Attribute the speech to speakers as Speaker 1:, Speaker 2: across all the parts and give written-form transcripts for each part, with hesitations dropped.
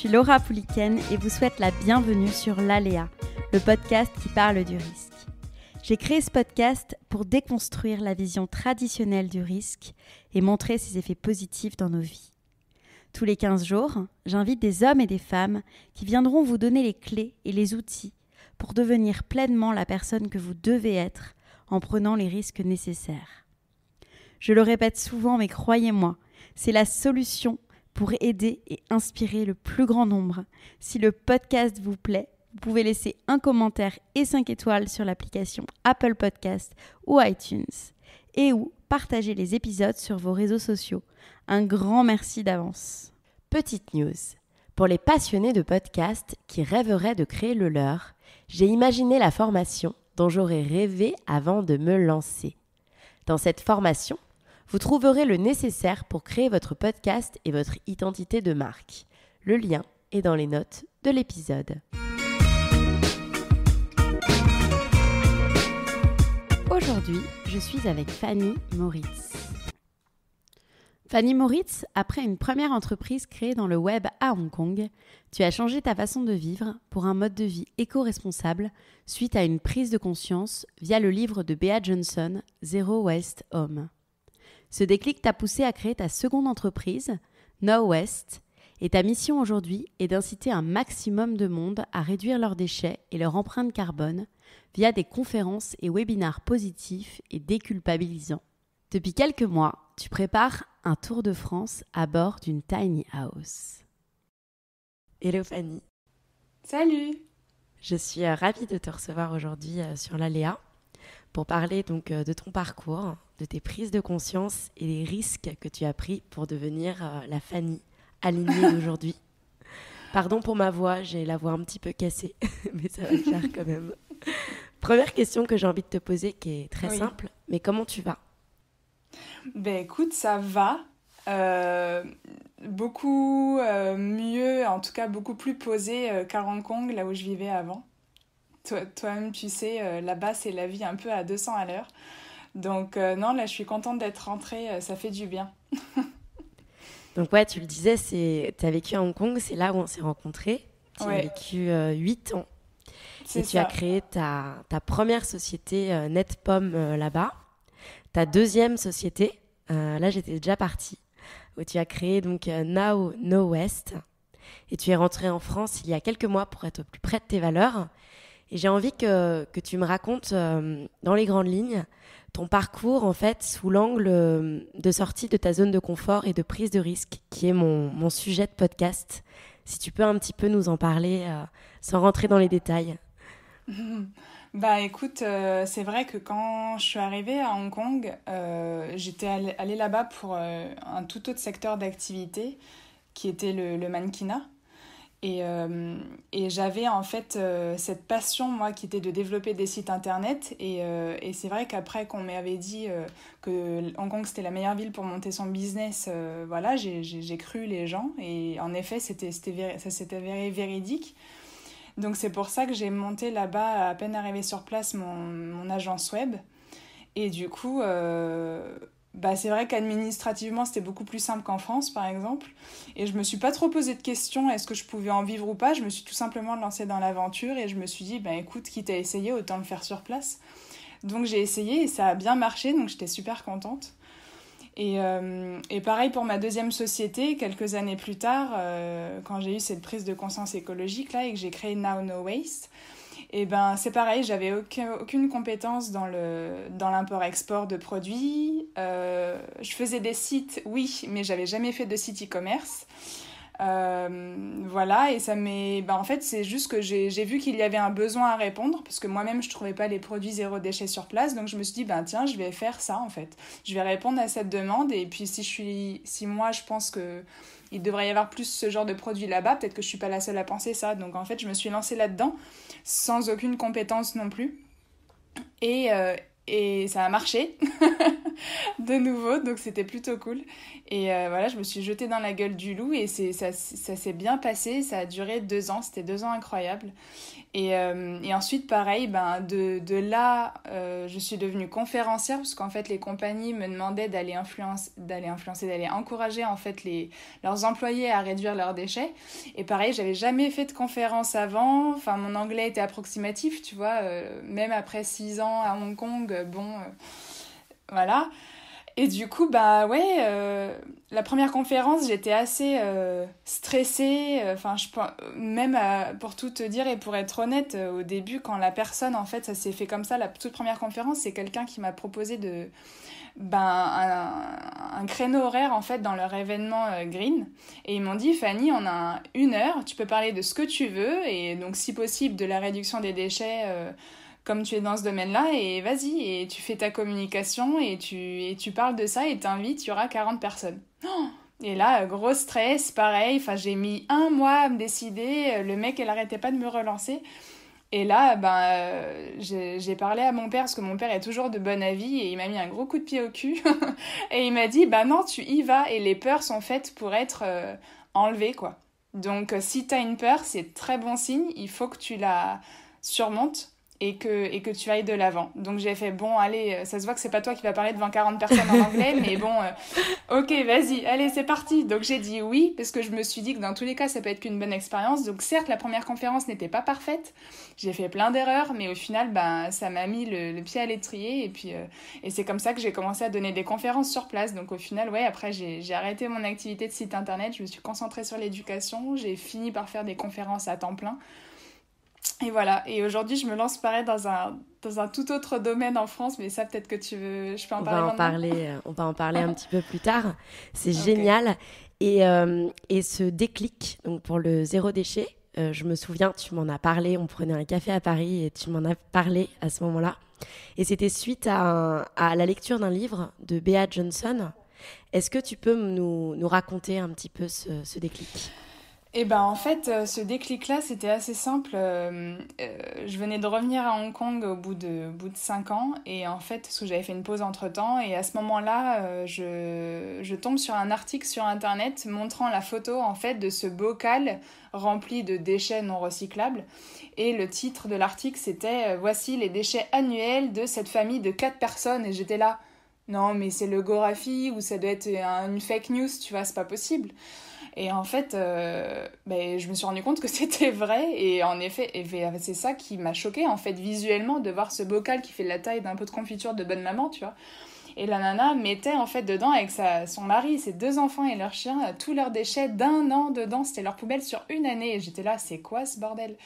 Speaker 1: suis Laura Pouliken et vous souhaite la bienvenue sur l'Aléa, le podcast qui parle du risque. J'ai créé ce podcast pour déconstruire la vision traditionnelle du risque et montrer ses effets positifs dans nos vies. Tous les 15 jours, j'invite des hommes et des femmes qui viendront vous donner les clés et les outils pour devenir pleinement la personne que vous devez être en prenant les risques nécessaires. Je le répète souvent, mais croyez-moi, c'est la solution pour aider et inspirer le plus grand nombre. Si le podcast vous plaît, vous pouvez laisser un commentaire et 5 étoiles sur l'application Apple Podcast ou iTunes et ou partager les épisodes sur vos réseaux sociaux. Un grand merci d'avance.
Speaker 2: Petite news. Pour les passionnés de podcasts qui rêveraient de créer le leur, j'ai imaginé la formation dont j'aurais rêvé avant de me lancer. Dans cette formation, vous trouverez le nécessaire pour créer votre podcast et votre identité de marque. Le lien est dans les notes de l'épisode. Aujourd'hui, je suis avec Fanny Moritz. Fanny Moritz, après une première entreprise créée dans le web à Hong Kong, tu as changé ta façon de vivre pour un mode de vie éco-responsable suite à une prise de conscience via le livre de Bea Johnson, Zero Waste Home. Ce déclic t'a poussé à créer ta seconde entreprise, No Waste, et ta mission aujourd'hui est d'inciter un maximum de monde à réduire leurs déchets et leur empreinte carbone via des conférences et webinaires positifs et déculpabilisants. Depuis quelques mois, tu prépares un tour de France à bord d'une tiny house. Hello Fanny.
Speaker 3: Salut.
Speaker 2: Je suis ravie de te recevoir aujourd'hui sur l'Aléa pour parler donc de ton parcours, de tes prises de conscience et des risques que tu as pris pour devenir la Fanny alignée d'aujourd'hui. Pardon pour ma voix, j'ai la voix un petit peu cassée, mais ça va le faire quand même. Première question que j'ai envie de te poser, qui est très simple, mais comment tu vas ?
Speaker 3: Ben écoute, ça va. Beaucoup mieux, en tout cas beaucoup plus posé qu'à Hong Kong, là où je vivais avant. Toi-même, tu sais, là-bas, c'est la vie un peu à 200 à l'heure. Donc non, là, je suis contente d'être rentrée, ça fait du bien.
Speaker 2: Donc ouais, tu le disais, tu as vécu à Hong Kong, c'est là où on s'est rencontrés. Tu as vécu 8 ans.
Speaker 3: C'est
Speaker 2: et tu as créé ta première société NetPom là-bas. Ta deuxième société, là j'étais déjà partie, où tu as créé donc Now No Waste. Et tu es rentrée en France il y a quelques mois pour être plus près de tes valeurs. Et j'ai envie que tu me racontes dans les grandes lignes ton parcours en fait sous l'angle de sortie de ta zone de confort et de prise de risque, qui est mon sujet de podcast. Si tu peux un petit peu nous en parler sans rentrer dans les détails.
Speaker 3: Bah écoute, c'est vrai que quand je suis arrivée à Hong Kong, j'étais allée là-bas pour un tout autre secteur d'activité qui était le mannequinat. Et j'avais en fait cette passion, moi, qui était de développer des sites internet. Et c'est vrai qu'après qu'on m'avait dit que Hong Kong c'était la meilleure ville pour monter son business, voilà, j'ai cru les gens. Et en effet, ça s'est avéré véridique. Donc c'est pour ça que j'ai monté là-bas, à peine arrivée sur place, mon agence web. Et du coup, c'est vrai qu'administrativement, c'était beaucoup plus simple qu'en France, par exemple. Et je me suis pas trop posé de questions, est-ce que je pouvais en vivre ou pas. Je me suis tout simplement lancée dans l'aventure et je me suis dit, écoute, quitte à essayer, autant le faire sur place. Donc j'ai essayé et ça a bien marché, donc j'étais super contente. Et pareil pour ma deuxième société, quelques années plus tard, quand j'ai eu cette prise de conscience écologique là et que j'ai créé Now No Waste, et c'est pareil, j'avais aucune compétence dans l'import-export de produits. Je faisais des sites, oui, mais j'avais jamais fait de site e-commerce. Voilà, et ça m'est... en fait, c'est juste que j'ai vu qu'il y avait un besoin à répondre, parce que moi-même, je trouvais pas les produits zéro déchet sur place, donc je me suis dit, tiens, je vais faire ça, en fait. Je vais répondre à cette demande, et puis si moi, je pense que il devrait y avoir plus ce genre de produits là-bas, peut-être que je suis pas la seule à penser ça, donc en fait, je me suis lancée là-dedans, sans aucune compétence non plus, et ça a marché. de nouveau, donc c'était plutôt cool. Et voilà, je me suis jetée dans la gueule du loup et ça s'est bien passé, ça a duré 2 ans, c'était 2 ans incroyables. Et ensuite, pareil, de là, je suis devenue conférencière parce qu'en fait, les compagnies me demandaient d'aller encourager en fait leurs employés à réduire leurs déchets. Et pareil, j'avais jamais fait de conférence avant. Enfin, mon anglais était approximatif, tu vois. Même après 6 ans à Hong Kong, voilà. Et du coup, la première conférence, j'étais assez stressée. Même pour tout te dire et pour être honnête, au début, quand la personne, en fait, ça s'est fait comme ça, la toute première conférence, c'est quelqu'un qui m'a proposé un créneau horaire, en fait, dans leur événement Green. Et ils m'ont dit, Fanny, on a 1 heure, tu peux parler de ce que tu veux, et donc, si possible, de la réduction des déchets comme tu es dans ce domaine-là, et vas-y, et tu fais ta communication, et tu parles de ça, et t'invites, il y aura 40 personnes. Et là, gros stress, pareil, j'ai mis 1 mois à me décider, le mec, il arrêtait pas de me relancer. Et là, j'ai parlé à mon père, parce que mon père est toujours de bon avis, et il m'a mis un gros coup de pied au cul, et il m'a dit, non, tu y vas, et les peurs sont faites pour être enlevées, quoi. Donc, si t'as une peur, c'est très bon signe, il faut que tu la surmontes, et que tu ailles de l'avant. Donc j'ai fait, bon, allez, ça se voit que c'est pas toi qui vas parler devant 40 personnes en anglais, mais bon, ok, vas-y, allez, c'est parti. Donc j'ai dit oui, parce que je me suis dit que dans tous les cas, ça peut être qu'une bonne expérience. Donc certes, la première conférence n'était pas parfaite, j'ai fait plein d'erreurs, mais au final, ça m'a mis le pied à l'étrier, et c'est comme ça que j'ai commencé à donner des conférences sur place. Donc au final, ouais, après j'ai arrêté mon activité de site internet, je me suis concentrée sur l'éducation, j'ai fini par faire des conférences à temps plein. Et voilà, et aujourd'hui je me lance pareil dans un tout autre domaine en France, mais ça peut-être que je peux en parler maintenant.
Speaker 2: On va en parler un petit peu plus tard, c'est génial. Et ce déclic donc pour le zéro déchet, je me souviens, tu m'en as parlé, on prenait un café à Paris et tu m'en as parlé à ce moment-là. Et c'était suite à la lecture d'un livre de Bea Johnson. Est-ce que tu peux nous raconter un petit peu ce déclic ?
Speaker 3: Et en fait, ce déclic-là, c'était assez simple. Je venais de revenir à Hong Kong au bout de 5 ans. Et en fait, parce que j'avais fait une pause entre-temps. Et à ce moment-là, je tombe sur un article sur Internet montrant la photo, en fait, de ce bocal rempli de déchets non recyclables. Et le titre de l'article, c'était « Voici les déchets annuels de cette famille de 4 personnes ». Et j'étais là, non, mais c'est le Gorafi ou ça doit être une fake news, tu vois, c'est pas possible. Et en fait, je me suis rendu compte que c'était vrai. Et en effet, c'est ça qui m'a choquée, en fait, visuellement, de voir ce bocal qui fait la taille d'un pot de confiture de bonne maman, tu vois. Et la nana mettait, en fait, dedans, avec son mari, ses 2 enfants et leur chien, tous leurs déchets d'1 an dedans. C'était leur poubelle sur 1 année. Et j'étais là, c'est quoi ce bordel ?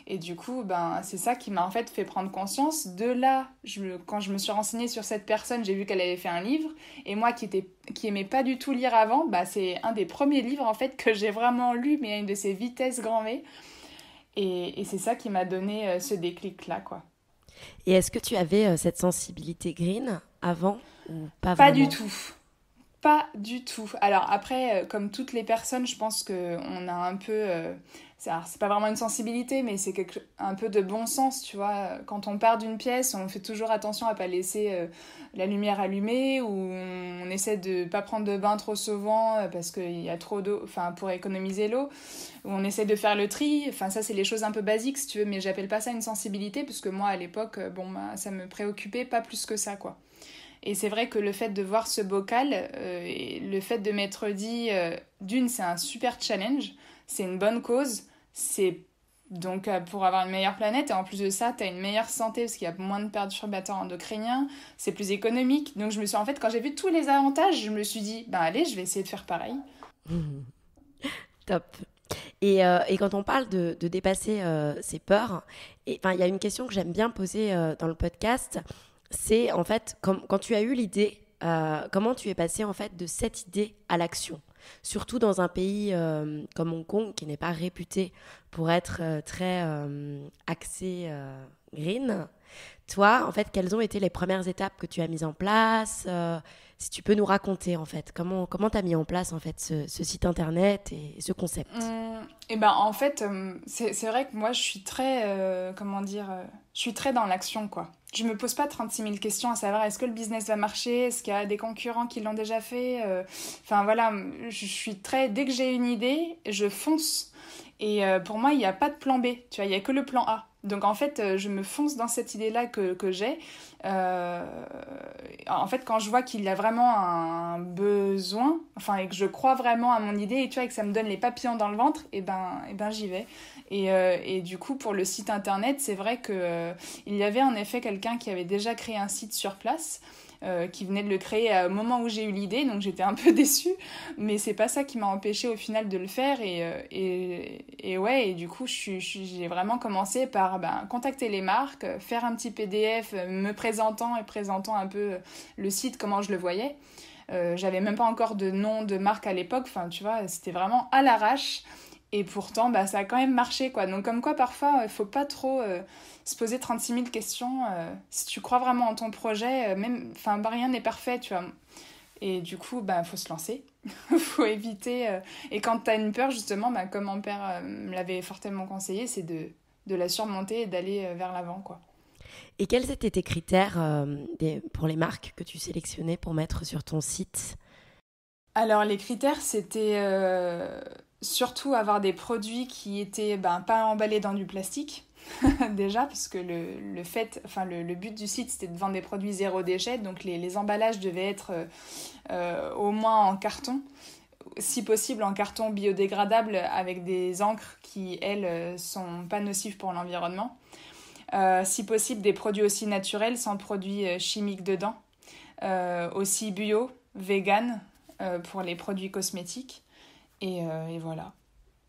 Speaker 3: Et du coup, c'est ça qui m'a en fait prendre conscience. De là, quand je me suis renseignée sur cette personne, j'ai vu qu'elle avait fait un livre. Et moi, qui aimais pas du tout lire avant, c'est un des premiers livres en fait que j'ai vraiment lu, mais à une de ces vitesses grand V. Et c'est ça qui m'a donné ce déclic-là, quoi.
Speaker 2: Et est-ce que tu avais cette sensibilité green avant ou pas
Speaker 3: Pas
Speaker 2: vraiment ?
Speaker 3: du tout. Pas du tout. Alors après, comme toutes les personnes, je pense qu'on a un peu... c'est pas vraiment une sensibilité, mais c'est un peu de bon sens, tu vois. Quand on part d'une pièce, on fait toujours attention à pas laisser la lumière allumée, ou on essaie de pas prendre de bain trop souvent parce qu'il y a trop d'eau, pour économiser l'eau, ou on essaie de faire le tri. Ça, c'est les choses un peu basiques, si tu veux, mais j'appelle pas ça une sensibilité, parce que moi, à l'époque, ça me préoccupait pas plus que ça, quoi. Et c'est vrai que le fait de voir ce bocal, et le fait de m'être dit, d'une, c'est un super challenge, c'est une bonne cause, c'est donc pour avoir une meilleure planète, et en plus de ça, tu as une meilleure santé parce qu'il y a moins de perturbateurs endocriniens, c'est plus économique. Donc en fait, quand j'ai vu tous les avantages, je me suis dit, allez, je vais essayer de faire pareil.
Speaker 2: Top. Et quand on parle de dépasser ses peurs, il y a une question que j'aime bien poser dans le podcast. C'est en fait, quand tu as eu l'idée, comment tu es passé en fait de cette idée à l'action ? Surtout dans un pays comme Hong Kong, qui n'est pas réputé pour être très axé green. Toi, en fait, quelles ont été les premières étapes que tu as mises en place ? Si tu peux nous raconter, en fait, comment tu as mis en place, en fait, ce site internet et ce concept.
Speaker 3: Et ben, en fait, c'est vrai que moi, je suis très, je suis très dans l'action, quoi. Je me pose pas 36 000 questions à savoir est-ce que le business va marcher, est-ce qu'il y a des concurrents qui l'ont déjà fait. Enfin, voilà, je suis très... Dès que j'ai une idée, je fonce. Et pour moi, il n'y a pas de plan B, tu vois, il n'y a que le plan A. Donc en fait, je me fonce dans cette idée-là que j'ai. En fait, quand je vois qu'il y a vraiment un besoin, enfin, et que je crois vraiment à mon idée, et tu vois, et que ça me donne les papillons dans le ventre, et ben j'y vais. Et du coup, pour le site internet, c'est vrai que il y avait en effet quelqu'un qui avait déjà créé un site sur place. Qui venait de le créer au moment où j'ai eu l'idée, donc j'étais un peu déçue, mais c'est pas ça qui m'a empêchée au final de le faire, et ouais, et du coup j'ai vraiment commencé par contacter les marques, faire un petit PDF me présentant un peu le site, comment je le voyais. J'avais même pas encore de nom de marque à l'époque, enfin tu vois, c'était vraiment à l'arrache. Et pourtant, ça a quand même marché, quoi. Donc, comme quoi, parfois, il faut pas trop se poser 36 000 questions. Si tu crois vraiment en ton projet, rien n'est parfait, tu vois. Et du coup, faut se lancer. Faut éviter... Et quand tu as une peur, justement, comme mon père me l'avait fortement conseillé, c'est de la surmonter et d'aller vers l'avant, quoi.
Speaker 2: Et quels étaient tes critères pour les marques que tu sélectionnais pour mettre sur ton site ?
Speaker 3: Alors, les critères, c'était... surtout avoir des produits qui étaient pas emballés dans du plastique déjà, parce que le but du site c'était de vendre des produits zéro déchet, donc les emballages devaient être au moins en carton, si possible en carton biodégradable avec des encres qui elles sont pas nocives pour l'environnement, si possible des produits aussi naturels sans produits chimiques dedans, aussi bio, vegan pour les produits cosmétiques. Et voilà.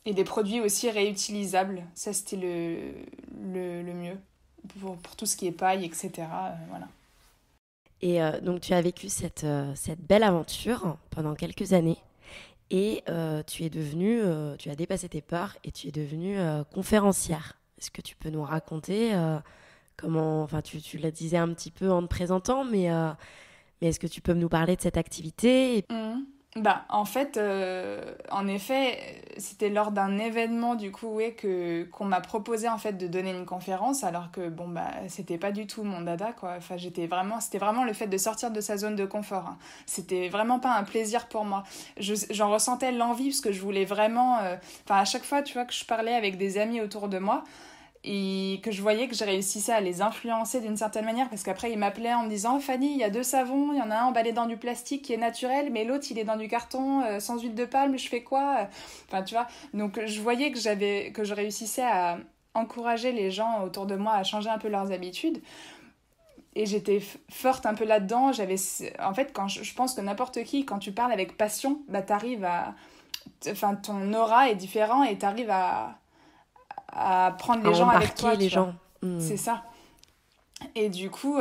Speaker 3: Et des produits aussi réutilisables. Ça, c'était le mieux pour tout ce qui est paille, etc. Voilà.
Speaker 2: Et donc, tu as vécu cette belle aventure pendant quelques années. Et tu as dépassé tes peurs et tu es devenue conférencière. Est-ce que tu peux nous raconter comment... Enfin, tu la disais un petit peu en te présentant, mais est-ce que tu peux nous parler de cette activité ?
Speaker 3: En fait, en effet, c'était lors d'un événement du coup qu'on m'a proposé en fait de donner une conférence, alors que c'était pas du tout mon dada, quoi. Enfin, c'était vraiment le fait de sortir de sa zone de confort, hein. C'était vraiment pas un plaisir pour moi. J'en ressentais l'envie parce que je voulais vraiment à chaque fois, tu vois, que je parlais avec des amis autour de moi et que je voyais que je réussissais à les influencer d'une certaine manière, parce qu'après ils m'appelaient en me disant « Oh Fanny, il y a 2 savons, il y en a un emballé dans du plastique qui est naturel, mais l'autre il est dans du carton sans huile de palme, je fais quoi ?» Enfin tu vois, donc je voyais que je réussissais à encourager les gens autour de moi à changer un peu leurs habitudes. Et j'étais forte un peu là-dedans. En fait, je pense que n'importe qui, quand tu parles avec passion, t'arrives à... Enfin, ton aura est différent et t'arrives à prendre les gens avec toi.
Speaker 2: Les gens.
Speaker 3: C'est ça. Et du coup,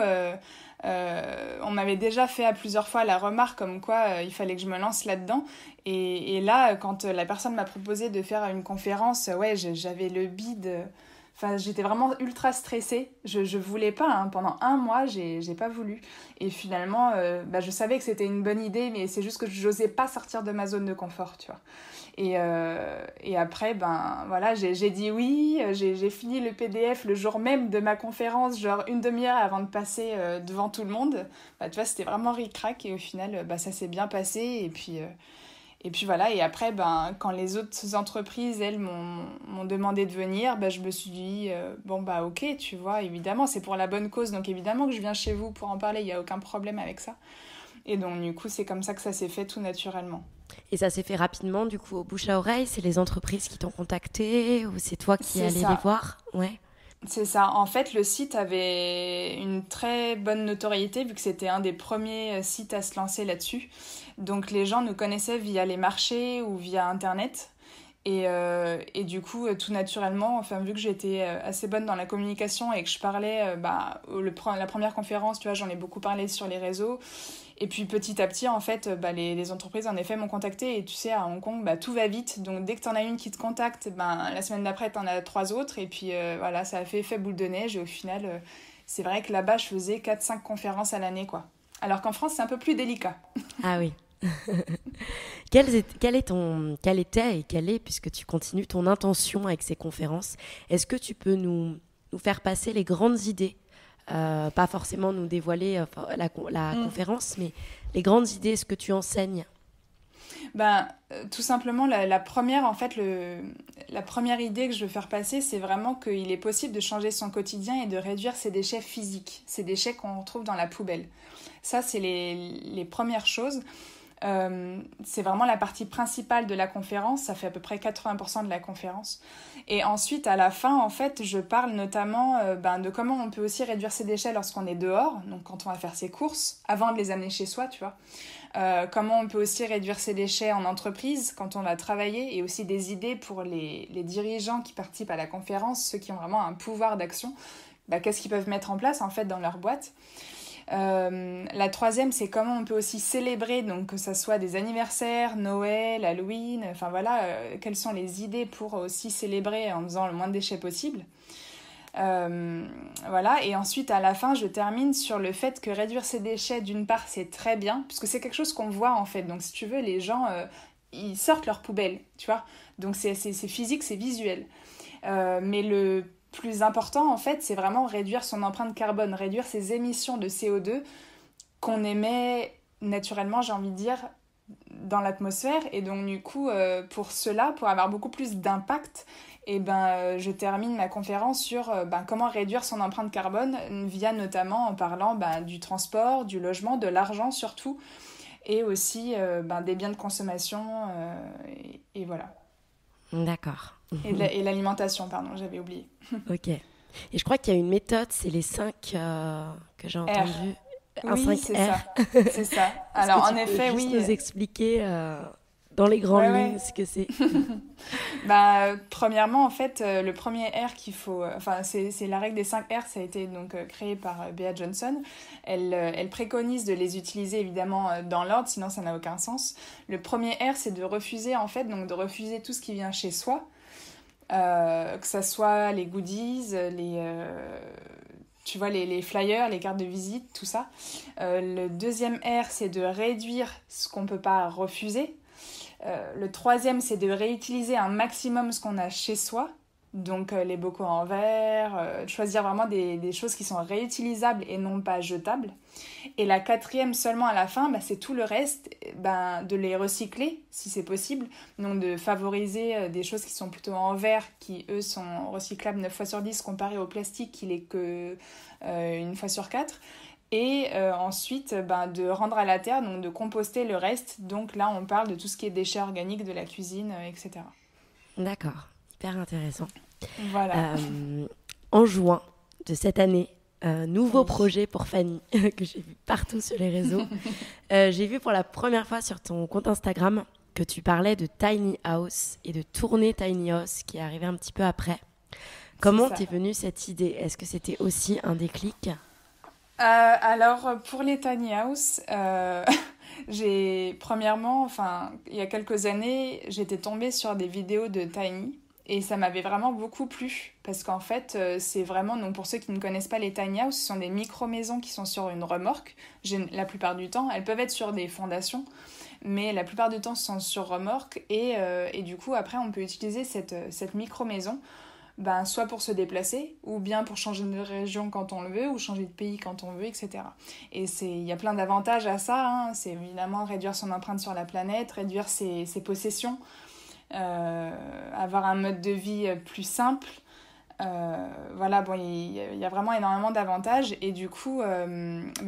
Speaker 3: on m'avait déjà fait à plusieurs fois la remarque comme quoi il fallait que je me lance là-dedans. Et là, quand la personne m'a proposé de faire une conférence, j'avais le bide... Enfin, j'étais vraiment ultra stressée. Je voulais pas, hein. Pendant 1 mois, j'ai pas voulu. Et finalement, je savais que c'était une bonne idée, mais c'est juste que j'osais pas sortir de ma zone de confort, tu vois. Et après, voilà, j'ai dit oui. J'ai fini le PDF le jour même de ma conférence, genre 1 demi-heure avant de passer devant tout le monde. Tu vois, c'était vraiment ric-rac. Et au final, ça s'est bien passé. Et puis voilà, et après, quand les autres entreprises, elles, m'ont demandé de venir, je me suis dit, ok, tu vois, évidemment, c'est pour la bonne cause, donc évidemment que je viens chez vous pour en parler, il n'y a aucun problème avec ça. Et donc, du coup, c'est comme ça que ça s'est fait tout naturellement.
Speaker 2: Et ça s'est fait rapidement, du coup, au bouche à oreille? C'est les entreprises qui t'ont contacté ou c'est toi qui allais les voir? Ouais.
Speaker 3: C'est ça. En fait, le site avait une très bonne notoriété vu que c'était un des premiers sites à se lancer là-dessus. Donc, les gens nous connaissaient via les marchés ou via Internet. Et du coup, tout naturellement, vu que j'étais assez bonne dans la communication et que je parlais, la première conférence, tu vois, j'en ai beaucoup parlé sur les réseaux. Et puis petit à petit, en fait, les entreprises, en effet, m'ont contacté. Et tu sais, à Hong Kong, tout va vite. Donc dès que t'en as une qui te contacte, la semaine d'après, t'en as 3 autres. Et puis voilà, ça a fait effet boule de neige. Et au final, c'est vrai que là-bas, je faisais 4-5 conférences à l'année, quoi. Alors qu'en France, c'est un peu plus délicat.
Speaker 2: Ah oui. Quelle est, puisque tu continues ton intention avec ces conférences, est-ce que tu peux nous faire passer les grandes idées, pas forcément nous dévoiler la conférence, mais les grandes idées, ce que tu enseignes?
Speaker 3: Tout simplement, la première, en fait, la première idée que je veux faire passer, c'est vraiment qu'il est possible de changer son quotidien et de réduire ses déchets physiques, ces déchets qu'on retrouve dans la poubelle. Ça, c'est les premières choses. C'est vraiment la partie principale de la conférence, ça fait à peu près 80% de la conférence. Et ensuite, à la fin, en fait, je parle notamment de comment on peut aussi réduire ses déchets lorsqu'on est dehors, donc quand on va faire ses courses, avant de les amener chez soi, tu vois. Comment on peut aussi réduire ses déchets en entreprise quand on va travailler, et aussi des idées pour les dirigeants qui participent à la conférence, ceux qui ont vraiment un pouvoir d'action, qu'est-ce qu'ils peuvent mettre en place en fait dans leur boîte. La troisième, c'est comment on peut aussi célébrer, donc que ça soit des anniversaires, Noël, Halloween, enfin voilà, quelles sont les idées pour aussi célébrer en faisant le moins de déchets possible. Voilà, et ensuite à la fin je termine sur le fait que réduire ses déchets, d'une part c'est très bien, puisque c'est quelque chose qu'on voit en fait, donc si tu veux les gens ils sortent leur poubelle, tu vois, donc c'est physique, c'est visuel, mais le plus important en fait c'est vraiment réduire son empreinte carbone, réduire ses émissions de CO2 qu'on émet naturellement, j'ai envie de dire, dans l'atmosphère. Et donc du coup pour cela, pour avoir beaucoup plus d'impact, je termine ma conférence sur comment réduire son empreinte carbone via notamment en parlant du transport, du logement, de l'argent surtout, et aussi des biens de consommation et voilà.
Speaker 2: D'accord.
Speaker 3: Et l'alimentation, pardon, j'avais oublié.
Speaker 2: Ok. Et je crois qu'il y a une méthode, c'est les 5 que j'ai entendu.
Speaker 3: Oui, c'est ça. C'est ça. Alors en effet, oui.
Speaker 2: Nous expliquer dans les grandes lignes ce que c'est.
Speaker 3: Premièrement, en fait, le premier R qu'il faut... c'est la règle des 5 R, ça a été donc créé par Bea Johnson. Elle préconise de les utiliser évidemment dans l'ordre, sinon ça n'a aucun sens. Le premier R, c'est de refuser, en fait, donc de refuser tout ce qui vient chez soi, que ça soit les goodies, tu vois, les flyers, les cartes de visite, tout ça. Le deuxième R, c'est de réduire ce qu'on ne peut pas refuser. Le troisième, c'est de réutiliser un maximum ce qu'on a chez soi, donc les bocaux en verre, choisir vraiment des choses qui sont réutilisables et non pas jetables. Et la quatrième, seulement à la fin, c'est tout le reste, de les recycler si c'est possible, donc de favoriser des choses qui sont plutôt en verre, qui eux sont recyclables 9 fois sur 10 comparé au plastique qui l'est que 1 fois sur 4. Et ensuite de rendre à la terre, donc de composter le reste. Donc là on parle de tout ce qui est déchets organiques de la cuisine, etc.
Speaker 2: D'accord, hyper intéressant.
Speaker 3: Voilà.
Speaker 2: En juin de cette année, nouveau projet pour Fanny que j'ai vu partout sur les réseaux. J'ai vu pour la première fois sur ton compte Instagram que tu parlais de Tiny House et de tourner Tiny House qui est arrivé un petit peu après. Comment t'es venue cette idée? Est-ce que c'était aussi un déclic?
Speaker 3: Alors, pour les tiny house, premièrement, il y a quelques années, j'étais tombée sur des vidéos de tiny et ça m'avait vraiment beaucoup plu parce qu'en fait, c'est vraiment, donc pour ceux qui ne connaissent pas les tiny house, ce sont des micro-maisons qui sont sur une remorque. La plupart du temps, elles peuvent être sur des fondations, mais la plupart du temps, ce sont sur remorque et du coup, après, on peut utiliser cette micro-maison soit pour se déplacer, ou bien pour changer de région quand on le veut, ou changer de pays quand on veut, etc. Et il y a plein d'avantages à ça, hein. C'est évidemment réduire son empreinte sur la planète, réduire ses possessions, avoir un mode de vie plus simple. Il y a vraiment énormément d'avantages et du coup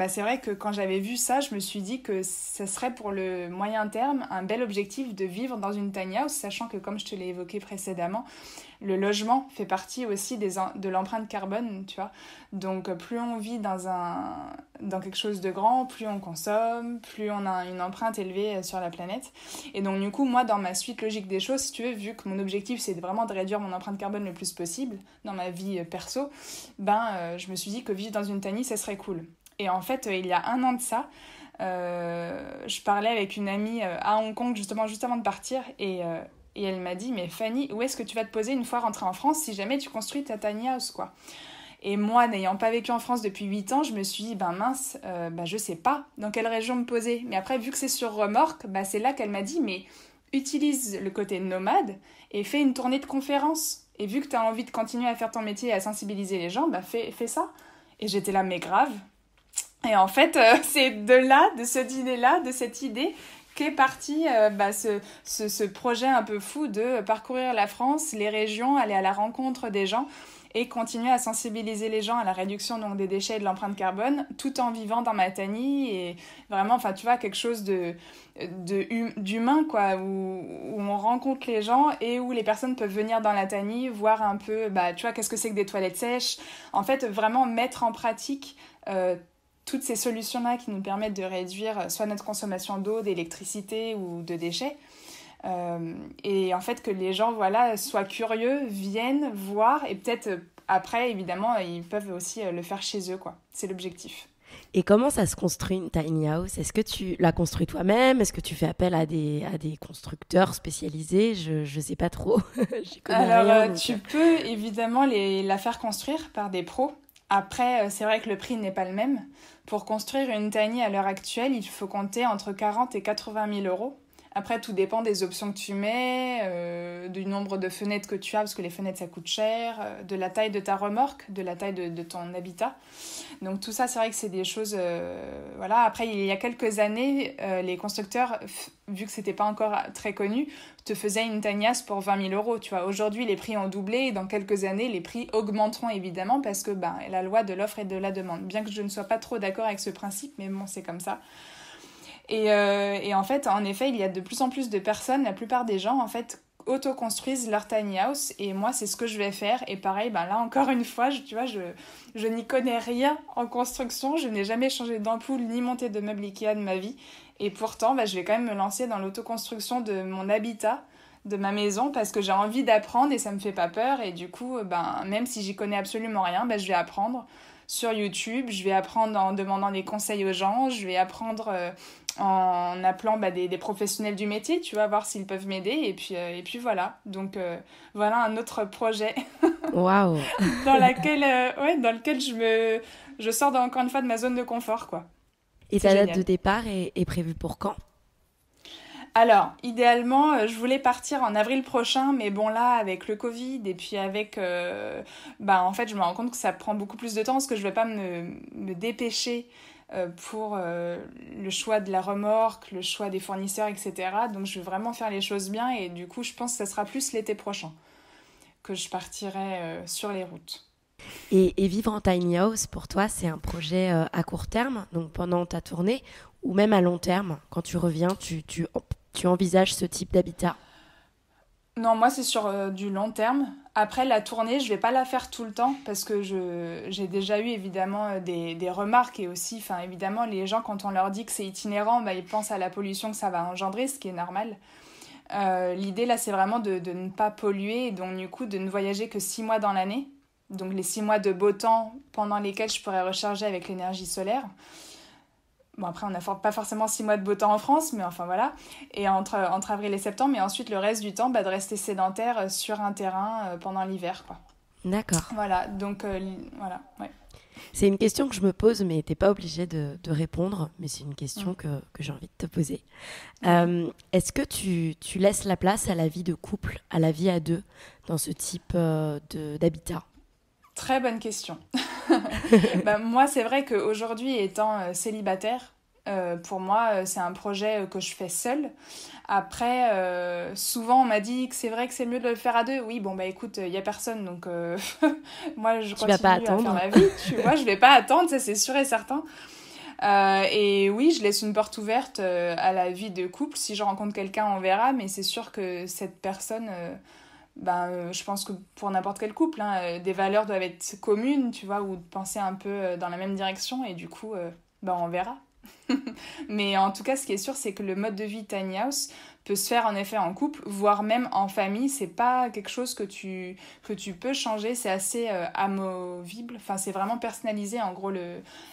Speaker 3: c'est vrai que quand j'avais vu ça, je me suis dit que ça serait pour le moyen terme un bel objectif de vivre dans une tiny house, sachant que comme je te l'ai évoqué précédemment, le logement fait partie aussi de l'empreinte carbone, tu vois. Donc plus on vit dans quelque chose de grand, plus on consomme, plus on a une empreinte élevée sur la planète. Et donc du coup, moi, dans ma suite logique des choses, si tu veux, vu que mon objectif, c'est vraiment de réduire mon empreinte carbone le plus possible dans ma vie perso, je me suis dit que vivre dans une tiny, ça serait cool. Et en fait, il y a 1 an de ça, je parlais avec une amie à Hong Kong, justement, juste avant de partir, et elle m'a dit « Mais Fanny, où est-ce que tu vas te poser une fois rentrée en France si jamais tu construis ta tiny house, quoi ?» Et moi, n'ayant pas vécu en France depuis 8 ans, je me suis dit, mince, je sais pas dans quelle région me poser. Mais après, vu que c'est sur remorque, c'est là qu'elle m'a dit, mais utilise le côté nomade et fais une tournée de conférences. Et vu que tu as envie de continuer à faire ton métier et à sensibiliser les gens, fais ça. Et j'étais là, mais grave. Et en fait, c'est de ce dîner-là, de cette idée, qu'est parti ce projet un peu fou de parcourir la France, les régions, aller à la rencontre des gens et continuer à sensibiliser les gens à la réduction donc, des déchets et de l'empreinte carbone, tout en vivant dans Matani. Et vraiment, tu vois, quelque chose d'humain, quoi, où on rencontre les gens et où les personnes peuvent venir dans la Tani, voir un peu, tu vois, qu'est-ce que c'est que des toilettes sèches. En fait, vraiment mettre en pratique toutes ces solutions-là qui nous permettent de réduire soit notre consommation d'eau, d'électricité ou de déchets. Et en fait que les gens soient curieux, viennent voir et peut-être après évidemment ils peuvent aussi le faire chez eux, quoi. C'est l'objectif.
Speaker 2: Et comment ça se construit une tiny house? Est-ce que tu la construis toi-même? Est-ce que tu fais appel à des constructeurs spécialisés? Je sais pas trop. J'y connais rien,
Speaker 3: tu peux évidemment la faire construire par des pros. Après, c'est vrai que le prix n'est pas le même. Pour construire une tiny à l'heure actuelle, il faut compter entre 40 et 80 000 euros. Après, tout dépend des options que tu mets, du nombre de fenêtres que tu as, parce que les fenêtres, ça coûte cher, de la taille de ta remorque, de la taille de ton habitat. Donc tout ça, c'est vrai que c'est des choses... Après, il y a quelques années, les constructeurs, vu que c'était pas encore très connu, te faisaient une tiny house pour 20 000 euros. Tu vois. Aujourd'hui, les prix ont doublé et dans quelques années, les prix augmenteront évidemment parce que la loi de l'offre et de la demande. Bien que je ne sois pas trop d'accord avec ce principe, mais bon, c'est comme ça. Et en fait, en effet, il y a de plus en plus de personnes, la plupart des gens, en fait, auto-construisent leur tiny house. Et moi, c'est ce que je vais faire. Et pareil, là, encore une fois, je n'y connais rien en construction. Je n'ai jamais changé d'ampoule ni monté de meubles Ikea de ma vie. Et pourtant, je vais quand même me lancer dans l'autoconstruction de mon habitat, de ma maison, parce que j'ai envie d'apprendre et ça me fait pas peur. Et du coup, même si j'y connais absolument rien, je vais apprendre sur YouTube, je vais apprendre en demandant des conseils aux gens, je vais apprendre en appelant des professionnels du métier, tu vois, voir s'ils peuvent m'aider. Et puis voilà. Donc voilà un autre projet
Speaker 2: Waouh.
Speaker 3: dans lequel je sors encore une fois de ma zone de confort, quoi.
Speaker 2: Et ta date de départ est prévue pour quand?
Speaker 3: Alors, idéalement, je voulais partir en avril prochain, mais bon, là, avec le Covid et puis avec... en fait, je me rends compte que ça prend beaucoup plus de temps parce que je ne vais pas me dépêcher pour le choix de la remorque, le choix des fournisseurs, etc. Donc, je vais vraiment faire les choses bien et du coup, je pense que ça sera plus l'été prochain que je partirai sur les routes.
Speaker 2: Et vivre en tiny house, pour toi, c'est un projet à court terme, donc pendant ta tournée, ou même à long terme, quand tu reviens, tu envisages ce type d'habitat?
Speaker 3: Non, moi, c'est sur du long terme. Après, la tournée, je vais pas la faire tout le temps parce que j'ai déjà eu évidemment des remarques et aussi, évidemment, les gens, quand on leur dit que c'est itinérant, ils pensent à la pollution que ça va engendrer, ce qui est normal. L'idée, là, c'est vraiment de ne pas polluer et donc, du coup, de ne voyager que 6 mois dans l'année. Donc, les 6 mois de beau temps pendant lesquels je pourrais recharger avec l'énergie solaire. Bon, après, on n'a pas forcément 6 mois de beau temps en France, mais enfin, voilà. Et entre avril et septembre, mais ensuite, le reste du temps, de rester sédentaire sur un terrain pendant l'hiver, quoi.
Speaker 2: D'accord.
Speaker 3: Voilà, donc, voilà, ouais.
Speaker 2: C'est une question que je me pose, mais tu n'es pas obligée de répondre, mais c'est une question que j'ai envie de te poser. Est-ce que tu laisses la place à la vie de couple, à la vie à deux, dans ce type d'habitat?
Speaker 3: Très bonne question. Moi, c'est vrai qu'aujourd'hui, étant célibataire, pour moi, c'est un projet que je fais seule. Après, souvent, on m'a dit que c'est vrai que c'est mieux de le faire à deux. Oui, écoute, il n'y a personne, donc moi, je continue à faire ma vie. Tu vois, je ne vais pas attendre, ça, c'est sûr et certain. Et oui, je laisse une porte ouverte à la vie de couple. Si je rencontre quelqu'un, on verra, mais c'est sûr que cette personne... je pense que pour n'importe quel couple, des valeurs doivent être communes, tu vois, ou de penser un peu dans la même direction, et du coup, on verra. Mais en tout cas, ce qui est sûr, c'est que le mode de vie tiny house peut se faire en effet en couple, voire même en famille. C'est pas quelque chose que tu peux changer, c'est assez amovible. Enfin, c'est vraiment personnalisé. En gros,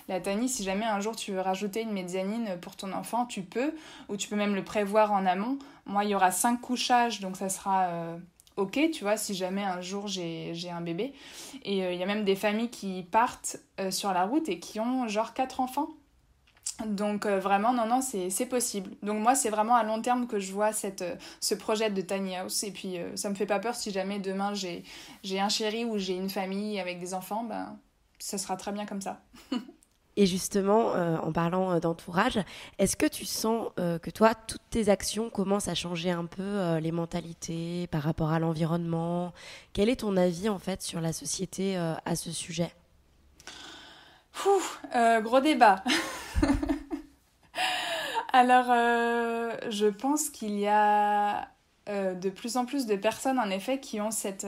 Speaker 3: la tiny, si jamais un jour tu veux rajouter une mezzanine pour ton enfant, tu peux, ou tu peux même le prévoir en amont. Moi, il y aura 5 couchages, donc ça sera... ok, tu vois, si jamais un jour j'ai un bébé. Et il y a même des familles qui partent sur la route et qui ont genre 4 enfants. Donc vraiment, non, c'est possible. Donc moi, c'est vraiment à long terme que je vois ce projet de tiny house. Et puis, ça me fait pas peur si jamais demain j'ai un chéri ou j'ai une famille avec des enfants, ben, ça sera très bien comme ça.
Speaker 2: Et justement, en parlant d'entourage, est-ce que tu sens que toi, toutes tes actions commencent à changer un peu les mentalités par rapport à l'environnement? Quel est ton avis en fait sur la société à ce sujet?
Speaker 3: Gros débat. Alors, je pense qu'il y a de plus en plus de personnes, en effet, qui ont cette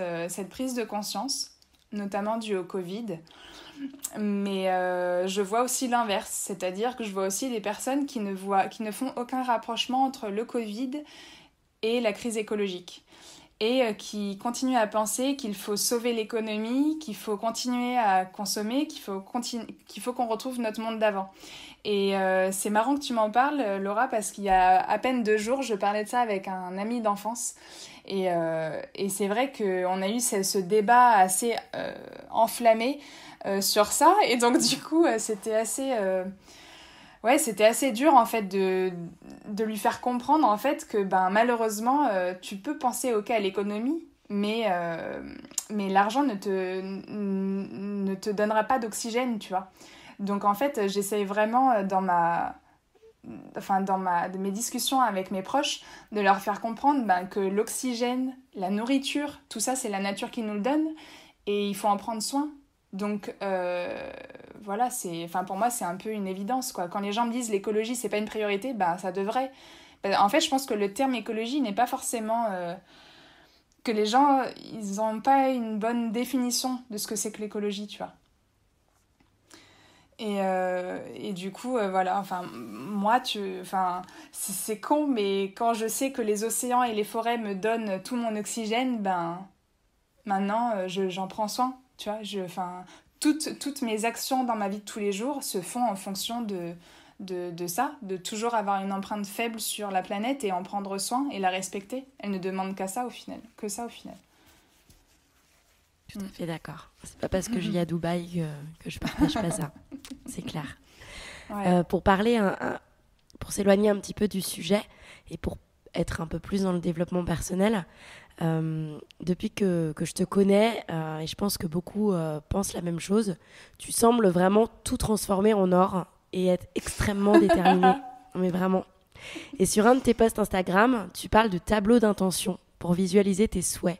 Speaker 3: prise de conscience, notamment due au Covid. Mais je vois aussi l'inverse, c'est-à-dire que je vois aussi des personnes qui ne font aucun rapprochement entre le Covid et la crise écologique. Et qui continuent à penser qu'il faut sauver l'économie, qu'il faut continuer à consommer, qu'il faut qu'on retrouve notre monde d'avant. Et c'est marrant que tu m'en parles, Laura, parce qu'il y a à peine 2 jours, je parlais de ça avec un ami d'enfance. Et c'est vrai qu'on a eu ce débat assez enflammé sur ça. Et donc, du coup, c'était assez... Ouais, c'était assez dur en fait de lui faire comprendre en fait que ben, malheureusement tu peux penser ok à l'économie mais l'argent ne te donnera pas d'oxygène, tu vois. Donc en fait j'essaye vraiment dans mes discussions avec mes proches de leur faire comprendre ben, que l'oxygène, la nourriture, tout ça c'est la nature qui nous le donne et il faut en prendre soin. Donc voilà, pour moi c'est un peu une évidence quoi. Quand les gens me disent l'écologie c'est pas une priorité, ben ça devrait. En fait je pense que le terme écologie n'est pas forcément que les gens ils ont pas une bonne définition de ce que c'est que l'écologie, tu vois. Et du coup voilà, enfin moi c'est con mais quand je sais que les océans et les forêts me donnent tout mon oxygène, ben maintenant j'en prends soin. Tu vois, toutes mes actions dans ma vie de tous les jours se font en fonction de ça, de toujours avoir une empreinte faible sur la planète et en prendre soin et la respecter. Elle ne demande que ça au final.
Speaker 2: Tout à fait d'accord. C'est pas parce que je vis à Dubaï que je partage pas ça. C'est clair. Ouais. Pour s'éloigner un petit peu du sujet et pour être un peu plus dans le développement personnel, depuis que je te connais, et je pense que beaucoup pensent la même chose, tu sembles vraiment tout transformer en or et être extrêmement déterminée. Mais vraiment. Et sur un de tes posts Instagram, tu parles de tableau d'intention pour visualiser tes souhaits.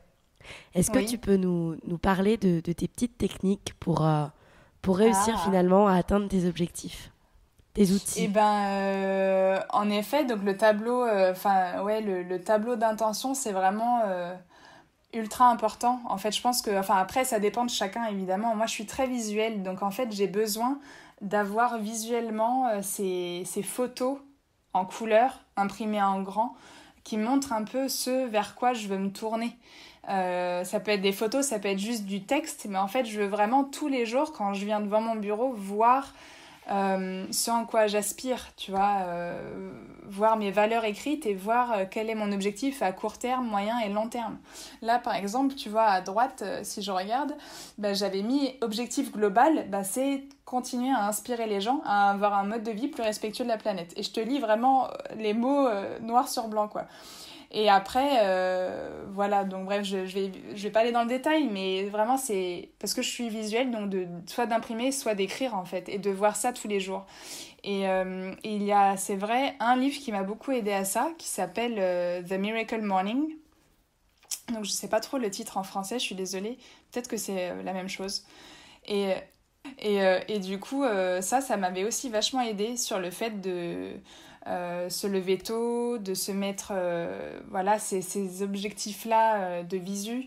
Speaker 2: Est-ce que tu peux nous parler de tes petites techniques pour réussir finalement à atteindre tes objectifs, tes outils?
Speaker 3: Eh ben, en effet, donc le tableau, le tableau d'intention, c'est vraiment ultra important. En fait, je pense que, après, ça dépend de chacun, évidemment. Moi, je suis très visuelle, donc en fait, j'ai besoin d'avoir visuellement ces photos en couleur, imprimées en grand, qui montrent un peu ce vers quoi je veux me tourner. Ça peut être des photos, ça peut être juste du texte, mais en fait, je veux vraiment tous les jours, quand je viens devant mon bureau, voir ce en quoi j'aspire, tu vois, voir mes valeurs écrites et voir quel est mon objectif à court terme, moyen et long terme. Là, par exemple, tu vois, à droite, si je regarde, j'avais mis objectif global, c'est continuer à inspirer les gens à avoir un mode de vie plus respectueux de la planète. Et je te lis vraiment les mots noir sur blanc, quoi. Et après, voilà, donc bref, je vais pas aller dans le détail, mais vraiment c'est parce que je suis visuelle, donc soit d'imprimer, soit d'écrire en fait, et de voir ça tous les jours. Et il y a, c'est vrai, un livre qui m'a beaucoup aidé à ça, qui s'appelle The Miracle Morning. Donc je sais pas trop le titre en français, je suis désolée, peut-être que c'est la même chose. Et du coup, ça m'avait aussi vachement aidé sur le fait de se lever tôt, de se mettre ces objectifs-là de visu,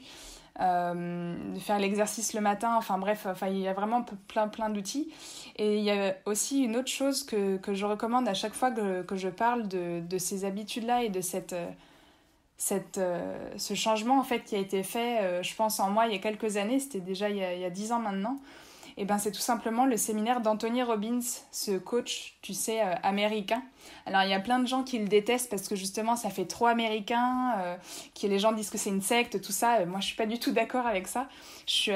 Speaker 3: de faire l'exercice le matin, il y a vraiment plein d'outils. Et il y a aussi une autre chose que je recommande à chaque fois que je parle de ces habitudes-là et de ce changement en fait, qui a été fait, je pense, en moi il y a quelques années, c'était déjà il y a 10 ans maintenant. Et ben c'est tout simplement le séminaire d'Anthony Robbins, ce coach, tu sais, américain. Alors il y a plein de gens qui le détestent parce que justement ça fait trop américain, que les gens disent que c'est une secte, tout ça. Moi je suis pas du tout d'accord avec ça. J'ai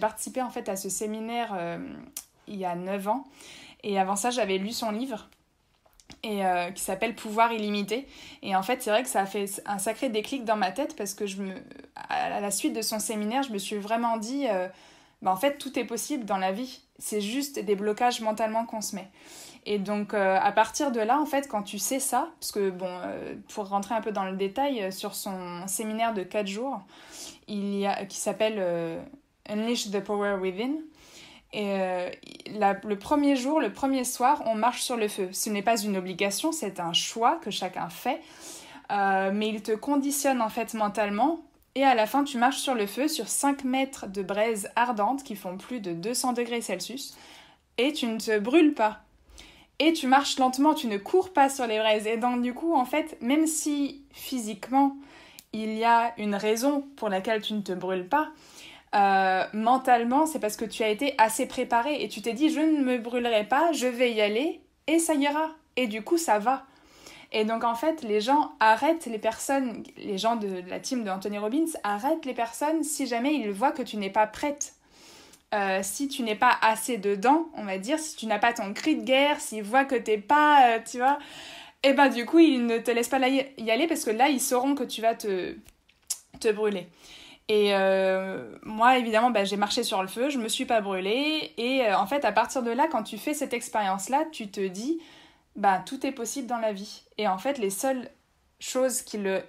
Speaker 3: participé en fait à ce séminaire il y a 9 ans. Et avant ça j'avais lu son livre. Et qui s'appelle Pouvoir illimité. Et en fait, c'est vrai que ça a fait un sacré déclic dans ma tête parce que à la suite de son séminaire, je me suis vraiment dit en fait, tout est possible dans la vie. C'est juste des blocages mentalement qu'on se met. Et donc, à partir de là, en fait, quand tu sais ça, parce que, pour rentrer un peu dans le détail, sur son séminaire de 4 jours, qui s'appelle Unleash the Power Within, et le premier jour, le premier soir, on marche sur le feu. Ce n'est pas une obligation, c'est un choix que chacun fait. Mais il te conditionne en fait mentalement. Et à la fin, tu marches sur le feu, sur 5 mètres de braise ardente qui font plus de 200 degrés Celsius. Et tu ne te brûles pas. Et tu marches lentement, tu ne cours pas sur les braises. Et donc du coup, en fait, même si physiquement, il y a une raison pour laquelle tu ne te brûles pas, mentalement, c'est parce que tu as été assez préparé et tu t'es dit je ne me brûlerai pas, je vais y aller et ça ira. Et du coup, ça va. Et donc en fait, les gens arrêtent les personnes, les gens de la team de Anthony Robbins arrêtent les personnes si jamais ils voient que tu n'es pas prête. Si tu n'es pas assez dedans, on va dire, si tu n'as pas ton cri de guerre, s'ils voient que t'es pas, tu vois, et ben du coup, ils ne te laissent pas y aller parce que là, ils sauront que tu vas te brûler. Et moi, évidemment, j'ai marché sur le feu, je me suis pas brûlée. Et en fait, à partir de là, quand tu fais cette expérience-là, tu te dis, tout est possible dans la vie. Et en fait, les seules choses qui ne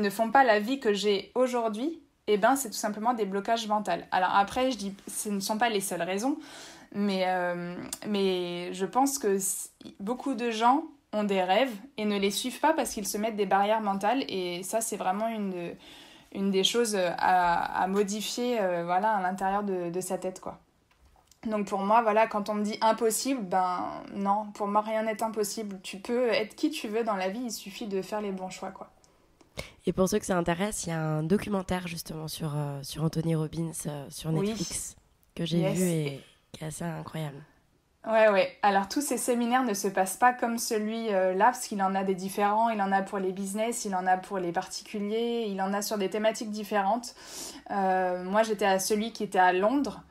Speaker 3: font pas la vie que j'ai aujourd'hui, c'est tout simplement des blocages mentaux. Alors après, je dis, ce ne sont pas les seules raisons, mais je pense que beaucoup de gens ont des rêves et ne les suivent pas parce qu'ils se mettent des barrières mentales. Et ça, c'est vraiment une des choses à modifier à l'intérieur de sa tête, quoi. Donc pour moi, quand on me dit impossible, non, pour moi, rien n'est impossible. Tu peux être qui tu veux dans la vie, il suffit de faire les bons choix, quoi.
Speaker 2: Et pour ceux que ça intéresse, il y a un documentaire justement sur Anthony Robbins sur Netflix que j'ai vu et qui est assez incroyable.
Speaker 3: Ouais. Alors, tous ces séminaires ne se passent pas comme celui-là, parce qu'il en a des différents. Il en a pour les business, il en a pour les particuliers, il en a sur des thématiques différentes. Moi, j'étais à celui qui était à Londres,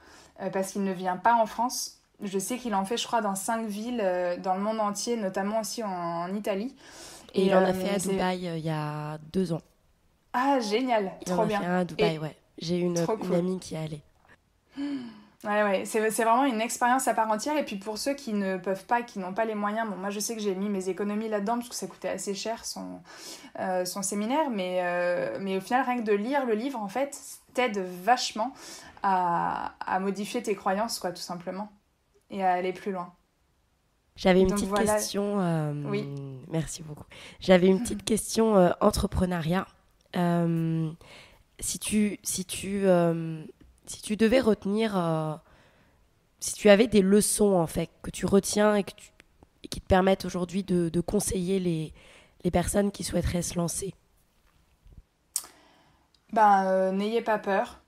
Speaker 3: parce qu'il ne vient pas en France. Je sais qu'il en fait, je crois, dans 5 villes dans le monde entier, notamment aussi en Italie.
Speaker 2: Et il en a fait à Dubaï il y a 2 ans.
Speaker 3: Ah, génial, trop bien.
Speaker 2: Il en a fait un à Dubaï, ouais. J'ai une amie qui est allée.
Speaker 3: Ouais, c'est vraiment une expérience à part entière. Et puis pour ceux qui ne peuvent pas, qui n'ont pas les moyens, moi je sais que j'ai mis mes économies là-dedans parce que ça coûtait assez cher son séminaire, mais au final rien que de lire le livre en fait t'aide vachement à modifier tes croyances, quoi, tout simplement, et à aller plus loin.
Speaker 2: J'avais une petite question.
Speaker 3: Oui.
Speaker 2: Merci beaucoup. J'avais une petite question entrepreneuriat. Si tu devais retenir, si tu avais des leçons en fait que tu retiens et qui te permettent aujourd'hui de conseiller les personnes qui souhaiteraient se lancer.
Speaker 3: N'ayez pas peur,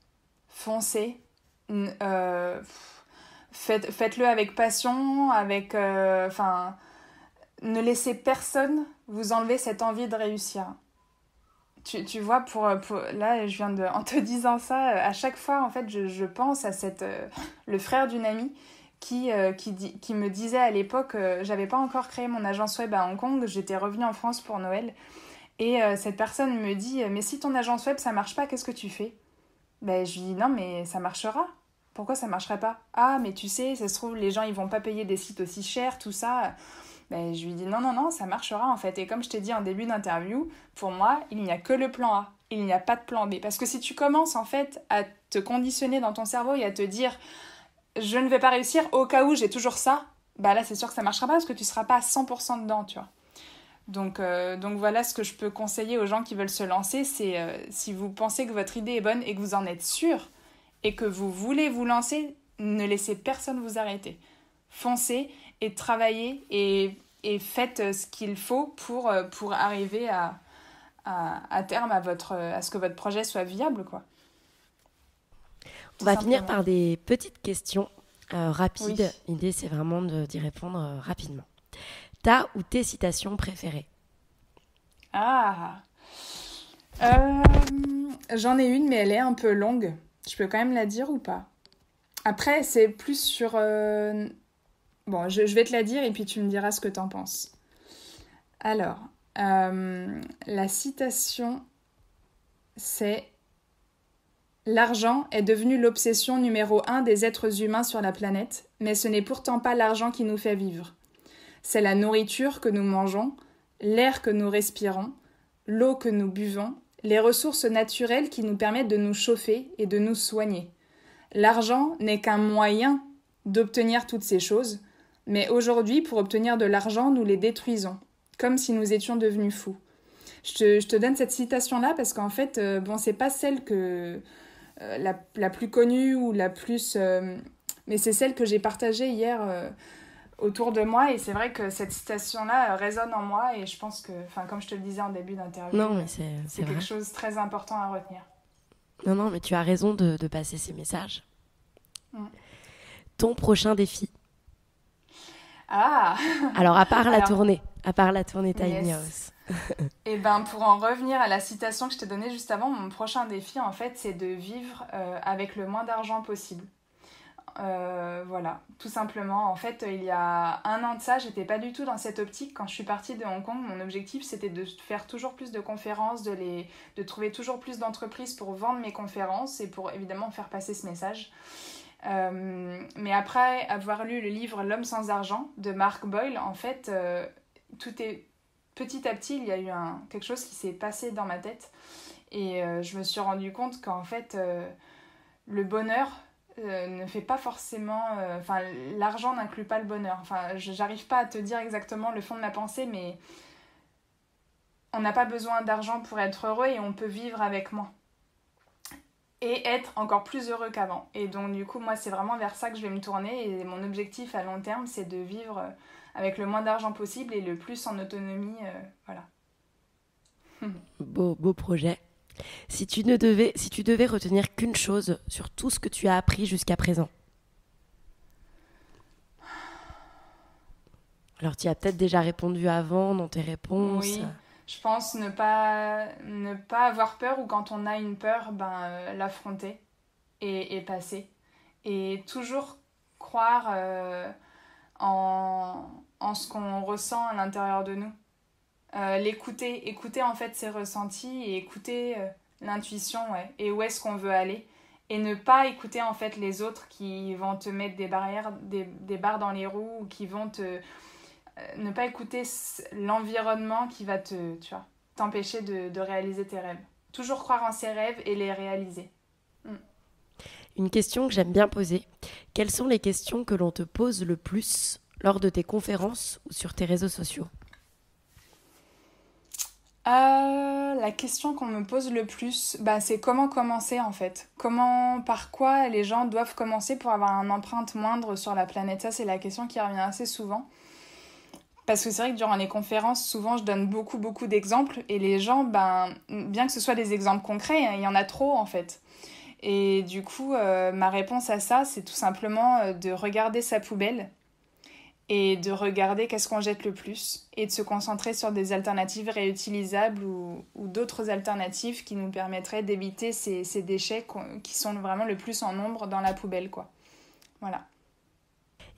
Speaker 3: foncez, faites-le avec passion, ne laissez personne vous enlever cette envie de réussir. Tu vois, là, en te disant ça, à chaque fois, en fait, je pense à le frère d'une amie qui me disait à l'époque, j'avais pas encore créé mon agence web à Hong Kong, j'étais revenue en France pour Noël, et cette personne me dit, mais si ton agence web, ça marche pas, qu'est-ce que tu fais ? Je lui dis, non, mais ça marchera. Pourquoi ça marcherait pas ? Ah, mais tu sais, ça se trouve, les gens, ils vont pas payer des sites aussi chers, tout ça. Je lui dis non, ça marchera en fait. Et comme je t'ai dit en début d'interview, pour moi, il n'y a que le plan A. Il n'y a pas de plan B. Parce que si tu commences en fait à te conditionner dans ton cerveau et à te dire je ne vais pas réussir au cas où j'ai toujours ça, là c'est sûr que ça marchera pas parce que tu seras pas à 100% dedans, tu vois. Donc voilà ce que je peux conseiller aux gens qui veulent se lancer, c'est si vous pensez que votre idée est bonne et que vous en êtes sûr et que vous voulez vous lancer, ne laissez personne vous arrêter. Foncez et travaillez et faites ce qu'il faut pour arriver à terme à ce que votre projet soit viable, quoi.
Speaker 2: On va finir par des petites questions rapides.
Speaker 3: Oui.
Speaker 2: L'idée, c'est vraiment d'y répondre rapidement. Ta ou tes citations préférées?
Speaker 3: J'en ai une, mais elle est un peu longue. Je peux quand même la dire ou pas? Après, c'est plus sur... Bon, je vais te la dire et puis tu me diras ce que t'en penses. Alors, la citation, c'est... L'argent est devenu l'obsession numéro 1 des êtres humains sur la planète, mais ce n'est pourtant pas l'argent qui nous fait vivre. C'est la nourriture que nous mangeons, l'air que nous respirons, l'eau que nous buvons, les ressources naturelles qui nous permettent de nous chauffer et de nous soigner. L'argent n'est qu'un moyen d'obtenir toutes ces choses, mais aujourd'hui, pour obtenir de l'argent, nous les détruisons, comme si nous étions devenus fous. Je te donne cette citation-là parce qu'en fait, c'est pas celle que... la plus connue ou la plus... mais c'est celle que j'ai partagée hier autour de moi et c'est vrai que cette citation-là résonne en moi et je pense que, comme je te le disais en début d'interview, c'est quelque chose de très important à retenir.
Speaker 2: Non, mais tu as raison de passer ces messages. Ton prochain défi? Alors, à part la tournée Tiny House.
Speaker 3: Et pour en revenir à la citation que je t'ai donnée juste avant, mon prochain défi, en fait, c'est de vivre avec le moins d'argent possible. Voilà, tout simplement. En fait, il y a un an de ça, j'étais pas du tout dans cette optique. Quand je suis partie de Hong Kong, mon objectif, c'était de faire toujours plus de conférences, de trouver toujours plus d'entreprises pour vendre mes conférences et pour évidemment faire passer ce message. Mais après avoir lu le livre L'homme sans argent de Mark Boyle, en fait, tout est... Petit à petit, il y a eu quelque chose qui s'est passé dans ma tête et je me suis rendu compte qu'en fait, le bonheur ne fait pas forcément... l'argent n'inclut pas le bonheur. J'arrive pas à te dire exactement le fond de ma pensée, mais on n'a pas besoin d'argent pour être heureux et on peut vivre avec moins. Et être encore plus heureux qu'avant. Et donc, du coup, moi, c'est vraiment vers ça que je vais me tourner et mon objectif à long terme, c'est de vivre... avec le moins d'argent possible et le plus en autonomie, voilà.
Speaker 2: Beau projet. Si tu devais retenir qu'une chose sur tout ce que tu as appris jusqu'à présent. Alors, tu as peut-être déjà répondu avant dans tes réponses.
Speaker 3: Oui, je pense ne pas avoir peur ou quand on a une peur, l'affronter et passer. Et toujours croire... en ce qu'on ressent à l'intérieur de nous. Écouter en fait ses ressentis et écouter l'intuition et où est-ce qu'on veut aller et ne pas écouter en fait les autres qui vont te mettre des barrières, des barres dans les roues ou qui vont ne pas écouter l'environnement qui va t'empêcher de réaliser tes rêves. Toujours croire en ses rêves et les réaliser.
Speaker 2: Une question que j'aime bien poser. Quelles sont les questions que l'on te pose le plus lors de tes conférences ou sur tes réseaux sociaux?
Speaker 3: La question qu'on me pose le plus, c'est comment commencer en fait. Par quoi les gens doivent commencer pour avoir une empreinte moindre sur la planète. Ça, c'est la question qui revient assez souvent. Parce que c'est vrai que durant les conférences, souvent, je donne beaucoup, beaucoup d'exemples. Et les gens, bien que ce soit des exemples concrets, il y en a trop en fait. Et du coup, ma réponse à ça, c'est tout simplement de regarder sa poubelle et de regarder qu'est-ce qu'on jette le plus et de se concentrer sur des alternatives réutilisables ou d'autres alternatives qui nous permettraient d'éviter ces déchets qui sont vraiment le plus en nombre dans la poubelle, quoi. Voilà.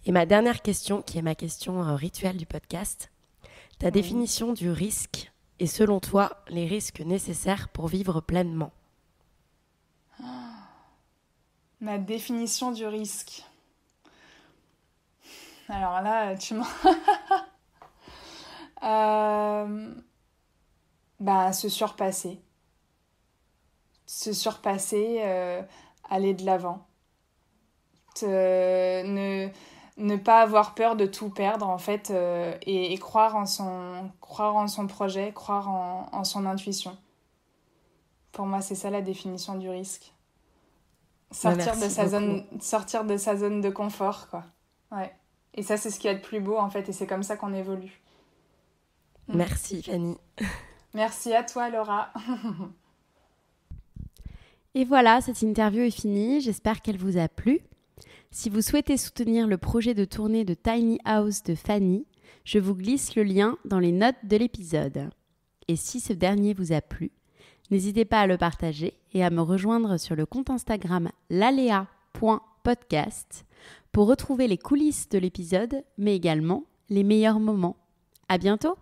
Speaker 2: Et ma dernière question, qui est ma question rituelle du podcast, ta définition du risque et selon toi, les risques nécessaires pour vivre pleinement.
Speaker 3: Ma définition du risque. Alors là, tu m'en... se surpasser. Se surpasser, aller de l'avant. Ne pas avoir peur de tout perdre, en fait, et croire en son projet, croire en son intuition. Pour moi, c'est ça la définition du risque. Sortir de sa zone de confort, quoi. Ouais. Et ça, c'est ce qu'il y a de plus beau, en fait, et c'est comme ça qu'on évolue.
Speaker 2: Merci, Fanny.
Speaker 3: Merci à toi, Laura.
Speaker 2: Et voilà, cette interview est finie. J'espère qu'elle vous a plu. Si vous souhaitez soutenir le projet de tournée de Tiny House de Fanny, je vous glisse le lien dans les notes de l'épisode. Et si ce dernier vous a plu, n'hésitez pas à le partager et à me rejoindre sur le compte Instagram lalea.podcast pour retrouver les coulisses de l'épisode, mais également les meilleurs moments. À bientôt!